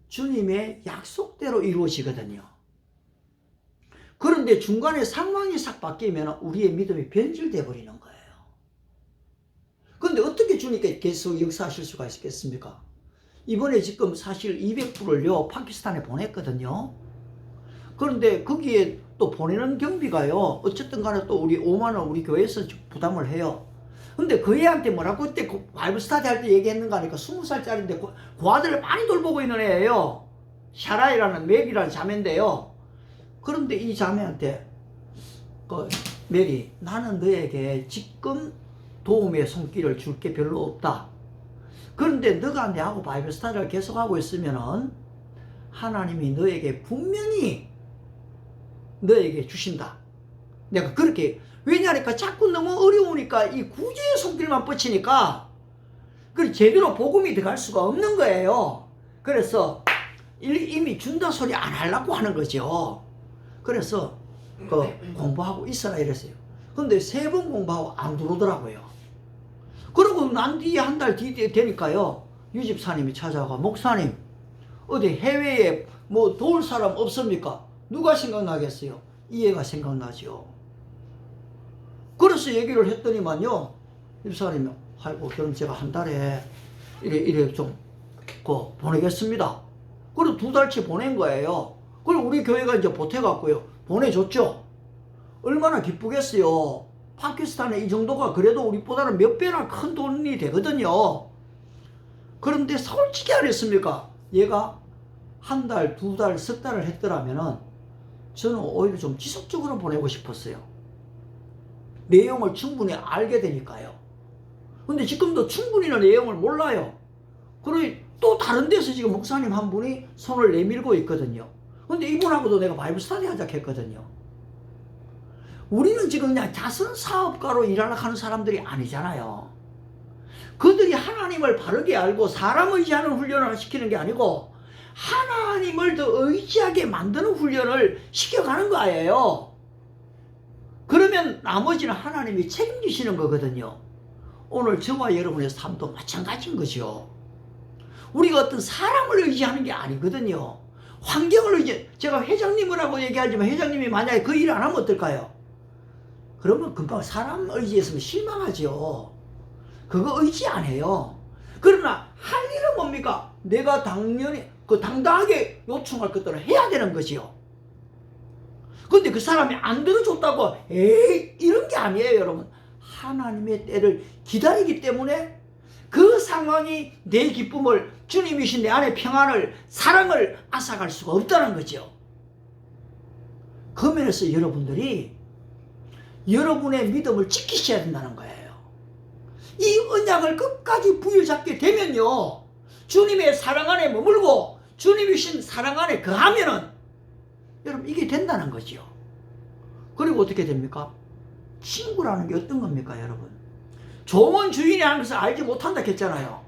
주님의 약속대로 이루어지거든요. 그런데 중간에 상황이 싹 바뀌면 우리의 믿음이 변질되어 버리는 거예요. 그런데 어떻게 주님께 계속 역사하실 수가 있겠습니까? 이번에 지금 사실 200불을요 파키스탄에 보냈거든요. 그런데 거기에 또 보내는 경비가요 어쨌든 간에 또 우리 5만 원 우리 교회에서 부담을 해요. 근데 그 애한테 뭐라고 그때 바이블 스타디 할 때 얘기했는가 하니까 20살짜리인데 그 아들을 많이 돌보고 있는 애예요. 샤라이라는 맥이라는 자매인데요. 그런데 이 자매한테 메리 나는 너에게 지금 도움의 손길을 줄 게 별로 없다. 그런데 너가 내하고 바이블 스타디를 계속하고 있으면은 하나님이 너에게 분명히 너에게 주신다. 내가 그렇게 왜냐니까 자꾸 너무 어려우니까 이 구제의 손길만 뻗치니까 그 제대로 복음이 들어갈 수가 없는 거예요. 그래서 이미 준다 소리 안 하려고 하는 거죠. 그래서 공부하고 있어라 이랬어요. 근데 3번 공부하고 안 들어오더라고요. 그러고 난 뒤에 한 달 뒤에 되니까요. 유집사님이 찾아가 목사님 어디 해외에 뭐 도울 사람 없습니까? 누가 생각나겠어요? 이 애가 생각나죠. 그래서 얘기를 했더니만요. 집사님이 아이고 그럼 제가 한 달에 이래 좀 보내겠습니다. 그리고 2달치 보낸 거예요. 그리고 우리 교회가 이제 보태갖고요 보내줬죠. 얼마나 기쁘겠어요. 파키스탄에 이 정도가 그래도 우리보다는 몇 배나 큰 돈이 되거든요. 그런데 솔직히 안 했습니까? 얘가 한 달, 2달, 석 달을 했더라면은 저는 오히려 좀 지속적으로 보내고 싶었어요. 내용을 충분히 알게 되니까요. 근데 지금도 충분히는 내용을 몰라요. 그리고 또 다른 데서 지금 목사님 한 분이 손을 내밀고 있거든요. 근데 이분하고도 내가 바이블 스터디 하자 했거든요. 우리는 지금 그냥 자선 사업가로 일하려고 하는 사람들이 아니잖아요. 그들이 하나님을 바르게 알고 사람 의지하는 훈련을 시키는 게 아니고 하나님을 더 의지하게 만드는 훈련을 시켜가는 거예요. 그러면 나머지는 하나님이 책임지시는 거거든요. 오늘 저와 여러분의 삶도 마찬가지인 거죠. 우리가 어떤 사람을 의지하는 게 아니거든요. 환경을 제가 회장님이라고 얘기하지만 회장님이 만약에 그 일을 안 하면 어떨까요? 그러면 금방 사람 의지했으면 실망하죠. 그거 의지 안 해요. 그러나 할 일은 뭡니까? 내가 당연히 당당하게 요청할 것들을 해야 되는 거지요. 근데 그 사람이 안 들어줬다고 에이 이런 게 아니에요, 여러분. 하나님의 때를 기다리기 때문에 그 상황이 내 기쁨을, 주님이신 내 안의 평안을, 사랑을 앗아갈 수가 없다는 거죠. 그 면에서 여러분들이 여러분의 믿음을 지키셔야 된다는 거예요. 이 언약을 끝까지 부여잡게 되면요, 주님의 사랑 안에 머물고 주님이신 사랑 안에 거하면은 여러분 이게 된다는 거죠. 그리고 어떻게 됩니까? 친구라는 게 어떤 겁니까, 여러분? 좋은 주인이 하는 것을 알지 못한다 했잖아요.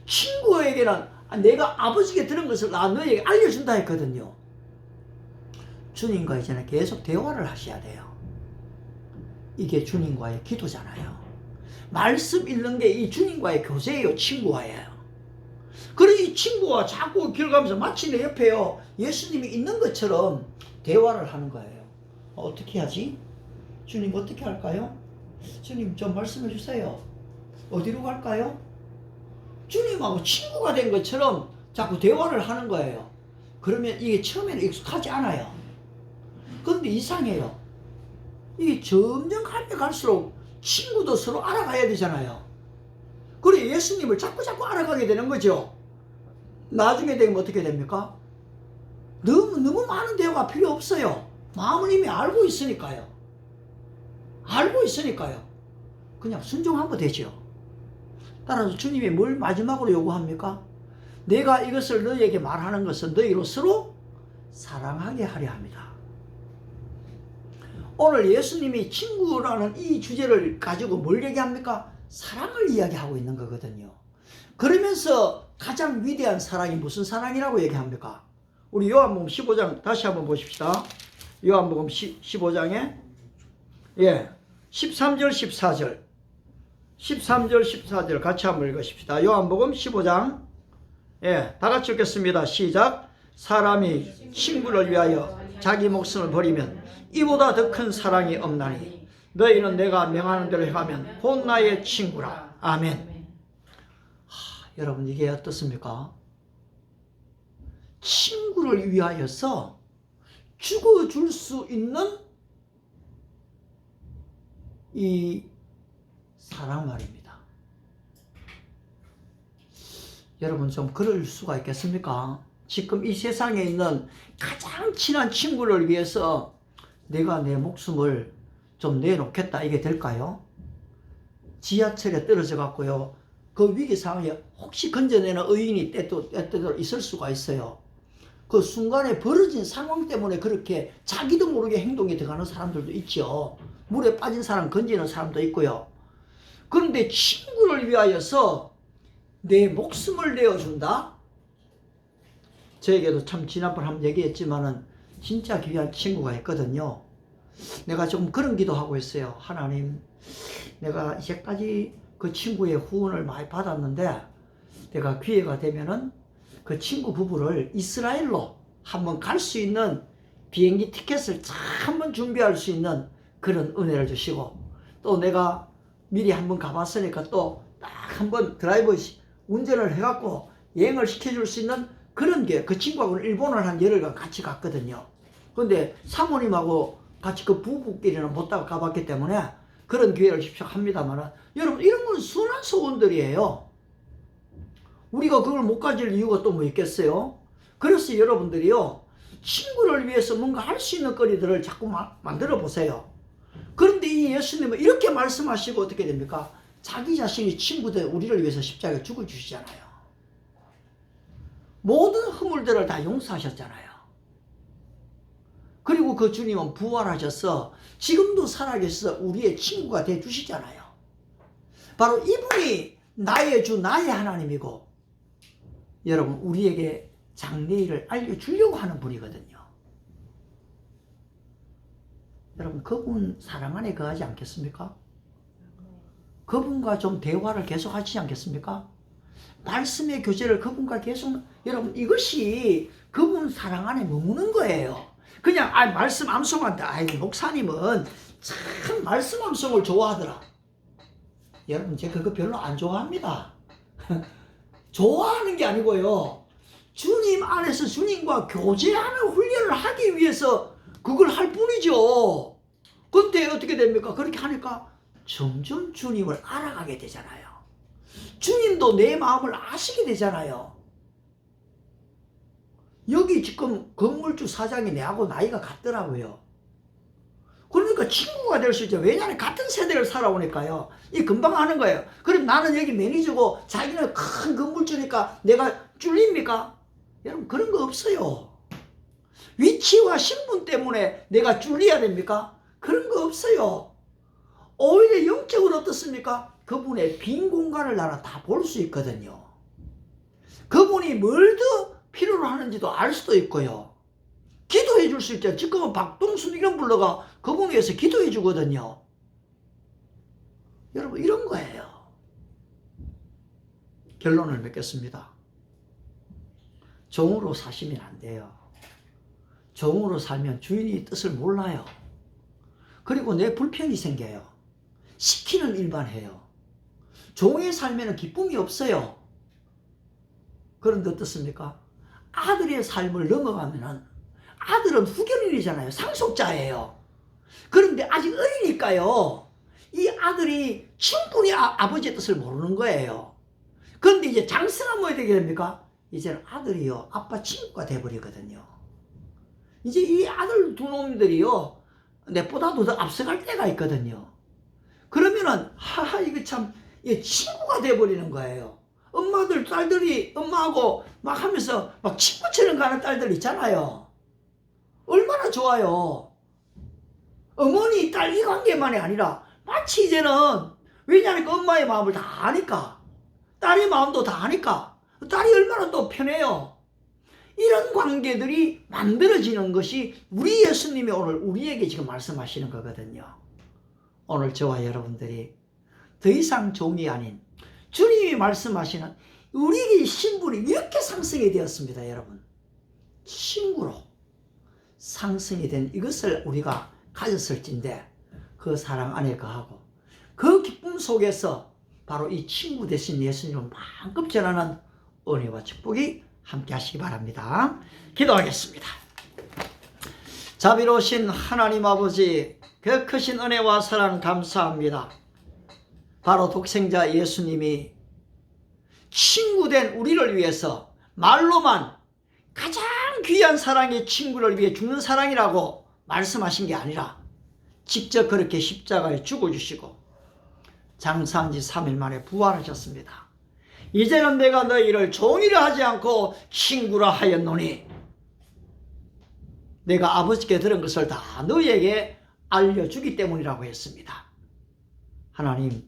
친구에게는 내가 아버지께 들은 것을 나 너에게 알려준다 했거든요. 주님과 이제는 계속 대화를 하셔야 돼요. 이게 주님과의 기도잖아요. 말씀 읽는 게 이 주님과의 교제예요. 친구와예요. 그래서 이 친구와 자꾸 길가면서 마치 내 옆에요, 예수님이 있는 것처럼 대화를 하는 거예요. 어떻게 하지? 주님 어떻게 할까요? 주님 좀 말씀해 주세요. 어디로 갈까요? 주님하고 친구가 된 것처럼 자꾸 대화를 하는 거예요. 그러면 이게 처음에는 익숙하지 않아요. 그런데 이상해요. 이게 점점 갈수록 친구도 서로 알아가야 되잖아요. 그래 예수님을 자꾸 알아가게 되는 거죠. 나중에 되면 어떻게 됩니까? 너무 많은 대화가 필요 없어요. 마음을 이미 알고 있으니까요. 그냥 순종하면 되죠. 따라서 주님이 뭘 마지막으로 요구합니까? 내가 이것을 너희에게 말하는 것은 너희로 서로 사랑하게 하려 합니다. 오늘 예수님이 친구라는 이 주제를 가지고 뭘 얘기합니까? 사랑을 이야기하고 있는 거거든요. 그러면서 가장 위대한 사랑이 무슨 사랑이라고 얘기합니까? 우리 요한복음 15장 다시 한번 보십시다. 요한복음 15장에 13절 14절 같이 한번 읽으십시다. 요한복음 15장 다 같이 읽겠습니다. 시작. 사람이 친구를 위하여 자기 목숨을 버리면 이보다 더 큰 사랑이 없나니 너희는 내가 명하는 대로 행하면 곧 나의 친구라. 아멘. 여러분 이게 어떻습니까? 친구를 위하여서 죽어줄 수 있는 이 사랑 말입니다. 여러분 좀 그럴 수가 있겠습니까? 지금 이 세상에 있는 가장 친한 친구를 위해서 내가 내 목숨을 좀 내놓겠다, 이게 될까요? 지하철에 떨어져 갖고요, 그 위기 상황에 혹시 건져내는 의인이 때때로 있을 수가 있어요. 그 순간에 벌어진 상황 때문에 그렇게 자기도 모르게 행동이 들어가는 사람들도 있죠. 물에 빠진 사람 건지는 사람도 있고요. 그런데 친구를 위하여서 내 목숨을 내어준다? 저에게도 참 지난번 한번 얘기했지만은 진짜 귀한 친구가 있거든요. 내가 조금 그런 기도하고 있어요. 하나님, 내가 이제까지 그 친구의 후원을 많이 받았는데 내가 기회가 되면은 그 친구 부부를 이스라엘로 한번 갈 수 있는 비행기 티켓을 한번 준비할 수 있는 그런 은혜를 주시고, 또 내가 미리 한번 가봤으니까 또 딱 한번 드라이브 운전을 해갖고 여행을 시켜줄 수 있는 그런 게, 그 친구하고는 일본을 한 열흘간 같이 갔거든요. 근데 사모님하고 같이 그 부부끼리는 못 가봤기 때문에 그런 기회를 합니다만, 여러분 이런 건 순한 소원들이에요. 우리가 그걸 못 가질 이유가 또 뭐 있겠어요? 그래서 여러분들이요, 친구를 위해서 뭔가 할 수 있는 거리들을 자꾸 만들어 보세요. 그런데 이 예수님은 이렇게 말씀하시고 어떻게 됩니까? 자기 자신이 친구들 우리를 위해서 십자가에 죽어 주시잖아요. 모든 허물들을 다 용서하셨잖아요. 그리고 그 주님은 부활하셔서 지금도 살아계셔서 우리의 친구가 돼 주시잖아요. 바로 이분이 나의 주, 나의 하나님이고, 여러분 우리에게 장래일을 알려주려고 하는 분이거든요. 여러분, 그분 사랑 안에 거하지 않겠습니까? 그분과 좀 대화를 계속 하시지 않겠습니까? 말씀의 교제를 그분과 계속, 여러분, 이것이 그분 사랑 안에 머무는 거예요. 그냥 말씀 암송한다. 목사님은 참 말씀 암송을 좋아하더라. 여러분, 제가 그거 별로 안 좋아합니다. 좋아하는 게 아니고요, 주님 안에서 주님과 교제하는 훈련을 하기 위해서 그걸 할 뿐이죠. 근데 어떻게 됩니까? 그렇게 하니까 점점 주님을 알아가게 되잖아요. 주님도 내 마음을 아시게 되잖아요. 여기 지금 건물주 사장이 내하고 나이가 같더라고요. 그러니까 친구가 될 수 있죠. 왜냐하면 같은 세대를 살아오니까요. 이 금방 하는 거예요. 그럼 나는 여기 매니저고 자기는 큰 건물주니까 내가 쫄립니까? 여러분, 그런 거 없어요. 위치와 신분 때문에 내가 쫄려야 됩니까? 그런 거 없어요. 오히려 영적으로 어떻습니까? 그분의 빈 공간을 나는 다 볼 수 있거든요. 그분이 뭘 더 필요로 하는지도 알 수도 있고요. 기도해 줄 수 있죠. 지금은 박동순 이런 불러가 그분에 의해서 기도해 주거든요. 여러분, 이런 거예요. 결론을 맺겠습니다. 종으로 사시면 안 돼요. 종으로 살면 주인이 뜻을 몰라요. 그리고 내 불편이 생겨요. 시키는 일만 해요. 종의 삶에는 기쁨이 없어요. 그런데 어떻습니까? 아들의 삶을 넘어가면은, 아들은 후견인이잖아요. 상속자예요. 그런데 아직 어리니까요, 이 아들이 충분히 아버지의 뜻을 모르는 거예요. 그런데 이제 장성하면 뭐 되게 됩니까? 이제는 아들이요, 아빠 친구가 돼버리거든요. 이제 이 아들 두 놈들이요, 내보다도 더 앞서갈 때가 있거든요. 그러면은, 이거 참, 친구가 돼버리는 거예요. 엄마들, 딸들이 엄마하고 막 하면서 막 친구처럼 가는 딸들 있잖아요. 얼마나 좋아요. 어머니, 딸 이 관계만이 아니라 마치 이제는, 왜냐하면 엄마의 마음을 다 아니까, 딸의 마음도 다 아니까 딸이 얼마나 또 편해요. 이런 관계들이 만들어지는 것이 우리 예수님이 오늘 우리에게 지금 말씀하시는 거거든요. 오늘 저와 여러분들이 더 이상 종이 아닌 주님이 말씀하시는 우리의 신분이 이렇게 상승이 되었습니다. 여러분, 친구로 상승이 된 이것을 우리가 가졌을진데, 그 사랑 안에 거하고 그 기쁨 속에서 바로 이 친구 되신 예수님을 만큼 전하는 은혜와 축복이 함께 하시기 바랍니다. 기도하겠습니다. 자비로우신 하나님 아버지, 그 크신 은혜와 사랑 감사합니다. 바로 독생자 예수님이 친구된 우리를 위해서 말로만 가장 귀한 사랑이 친구를 위해 죽는 사랑이라고 말씀하신 게 아니라 직접 그렇게 십자가에 죽어주시고 장사한 지 3일 만에 부활하셨습니다. 이제는 내가 너희를 종이라 하지 않고 친구라 하였노니, 내가 아버지께 들은 것을 다 너희에게 알려주기 때문이라고 했습니다. 하나님,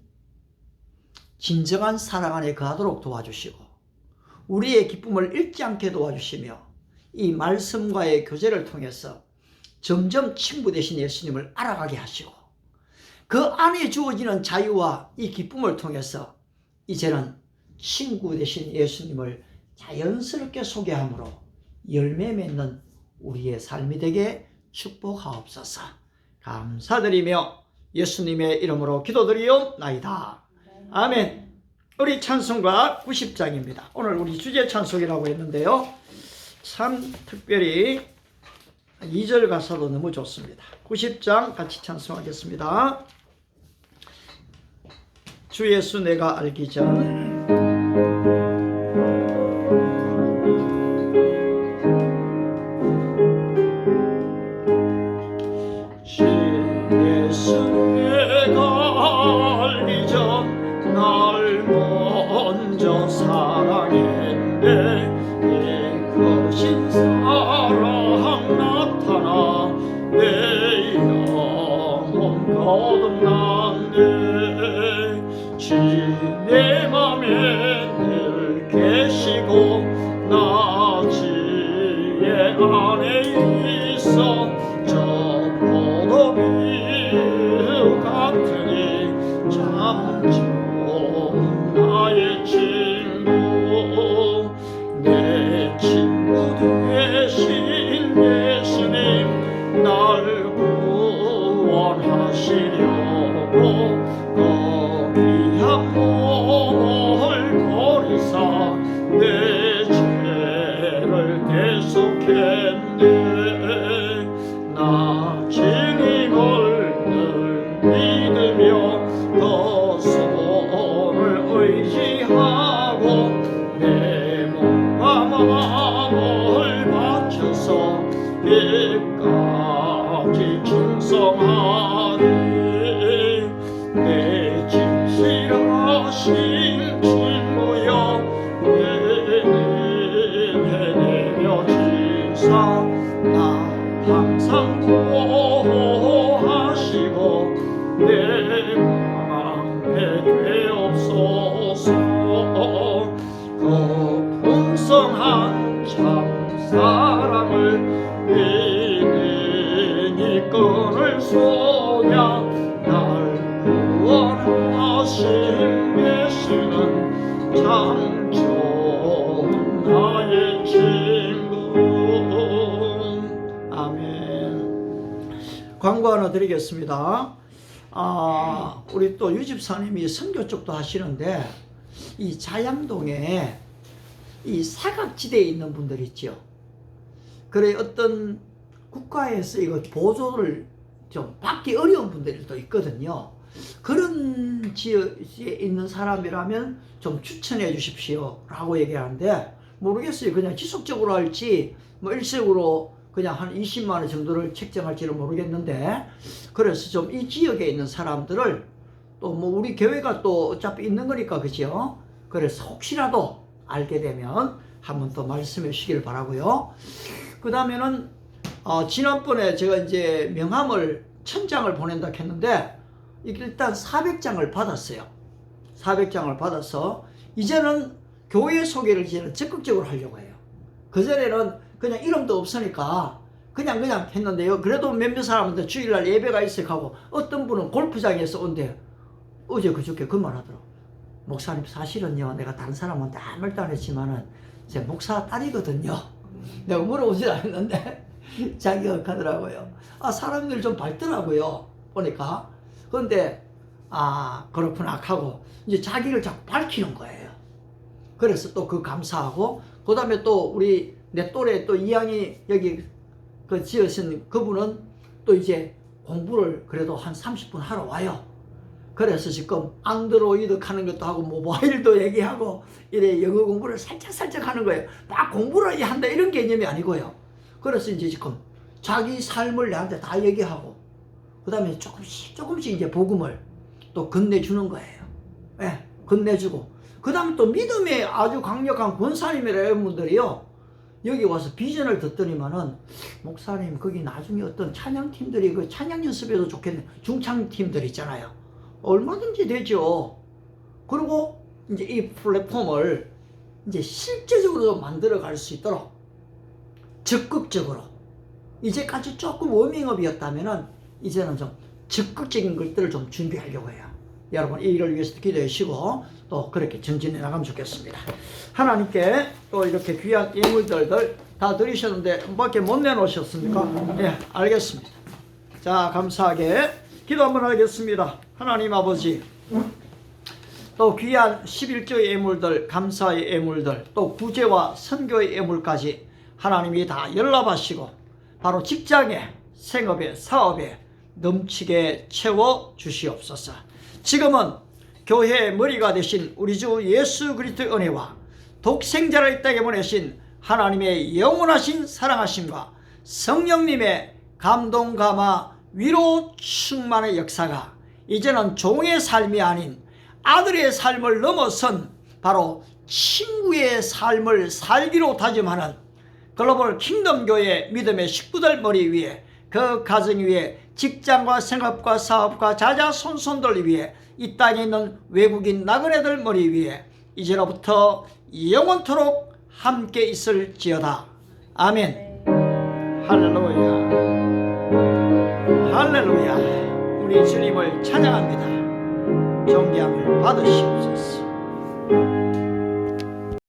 진정한 사랑 안에 거하도록 도와주시고 우리의 기쁨을 잃지 않게 도와주시며 이 말씀과의 교제를 통해서 점점 친구 되신 예수님을 알아가게 하시고 그 안에 주어지는 자유와 이 기쁨을 통해서 이제는 친구 되신 예수님을 자연스럽게 소개함으로 열매 맺는 우리의 삶이 되게 축복하옵소서. 감사드리며 예수님의 이름으로 기도드리옵나이다. 아멘. 우리 찬송가 90장입니다. 오늘 우리 주제 찬송이라고 했는데요, 참 특별히 2절 가사도 너무 좋습니다. 90장 같이 찬송하겠습니다. 주 예수 내가 알기 전 날 먼저 사랑했네. 이것인 사랑 나타나 내 영혼 거듭났네. 내 맘에 때까지 충성하리. 내 진실하신 친구여 해내려 지사 나 항상 보호하시고 내 방패 되옵소서. 그 풍성한 참 사랑을 믿으니 끈을 속야 날 구원하신 예수는 참 좋은 나의 친구. 아멘. 광고 하나 드리겠습니다. 우리 또 유집사님이 선교 쪽도 하시는데 이 자양동에 이 사각지대에 있는 분들 있죠. 그래 어떤 국가에서 이거 보조를 좀 받기 어려운 분들도 있거든요. 그런 지역에 있는 사람이라면 좀 추천해 주십시오 라고 얘기하는데, 모르겠어요. 그냥 지속적으로 할지 뭐 일시적으로 그냥 한 20만 원 정도를 책정할지는 모르겠는데, 그래서 좀 이 지역에 있는 사람들을 또 뭐 우리 교회가 또 어차피 있는 거니까, 그죠? 그래서 혹시라도 알게 되면 한번 더 말씀해 주시길 바라고요. 그 다음에는 지난번에 제가 이제 명함을 1000장을 보낸다 했는데 일단 400장을 받았어요. 400장을 받아서 이제는 교회 소개를 이제는 적극적으로 하려고 해요. 그전에는 그냥 이름도 없으니까 그냥 했는데요. 그래도 몇몇 사람한테 주일날 예배가 있어 하고, 어떤 분은 골프장에서 온대요. 어제 그저께 그 말 하더라고. 목사님 사실은요, 내가 다른 사람한테 아무 말도 안 했지만은 제 목사 딸이거든요. 내가 물어보질 않았는데 자기가 하더라고요. 사람들이 좀 밝더라고요, 보니까. 그런데 그렇구나 하고 이제 자기를 자꾸 밝히는 거예요. 그래서 또 그 감사하고, 그 다음에 또 우리 내 또래 또 이양이 여기 그 지으신 그분은 또 이제 공부를 그래도 한 30분 하러 와요. 그래서 지금 안드로이드 하는 것도 하고 모바일도 얘기하고 이래 영어 공부를 살짝 하는 거예요. 막 공부를 한다 이런 개념이 아니고요. 그래서 이제 지금 자기 삶을 내한테 다 얘기하고, 그 다음에 조금씩 이제 복음을 또 건네주는 거예요. 예, 건네주고, 그 다음에 또 믿음에 아주 강력한 권사님이라 이런 분들이요, 여기 와서 비전을 듣더니만은, 목사님 거기 나중에 어떤 찬양팀들이 그 찬양 연습해도 좋겠네, 중창팀들 있잖아요. 얼마든지 되죠. 그리고 이제 이 플랫폼을 이제 실제적으로 만들어 갈 수 있도록 적극적으로, 이제까지 조금 워밍업이었다면은 이제는 좀 적극적인 것들을 좀 준비하려고 해요. 여러분 이 일을 위해서 기도해 주시고 또 그렇게 전진해 나가면 좋겠습니다. 하나님께 또 이렇게 귀한 예물들을 다 드리셨는데 밖에 못 내놓으셨습니까? 예, 알겠습니다. 자, 감사하게 기도 한번 하겠습니다. 하나님 아버지, 또 귀한 11조의 예물들, 감사의 예물들, 또 구제와 선교의 예물까지 하나님이 다 연락하시고 바로 직장에, 생업에, 사업에 넘치게 채워 주시옵소서. 지금은 교회의 머리가 되신 우리 주 예수 그리스도의 은혜와 독생자를 이 땅에 보내신 하나님의 영원하신 사랑하심과 성령님의 감동 감화 위로 충만의 역사가 이제는 종의 삶이 아닌 아들의 삶을 넘어선 바로 친구의 삶을 살기로 다짐하는 글로벌 킹덤교회 믿음의 식구들 머리 위에, 그 가정 위에, 직장과 생업과 사업과 자자손손들 위에, 이 땅에 있는 외국인 나그네들 머리 위에 이제로부터 영원토록 함께 있을지어다. 아멘. 할렐루야. 할렐루야. 우리 주님을 찬양합니다. 존귀함을 받으시옵소서.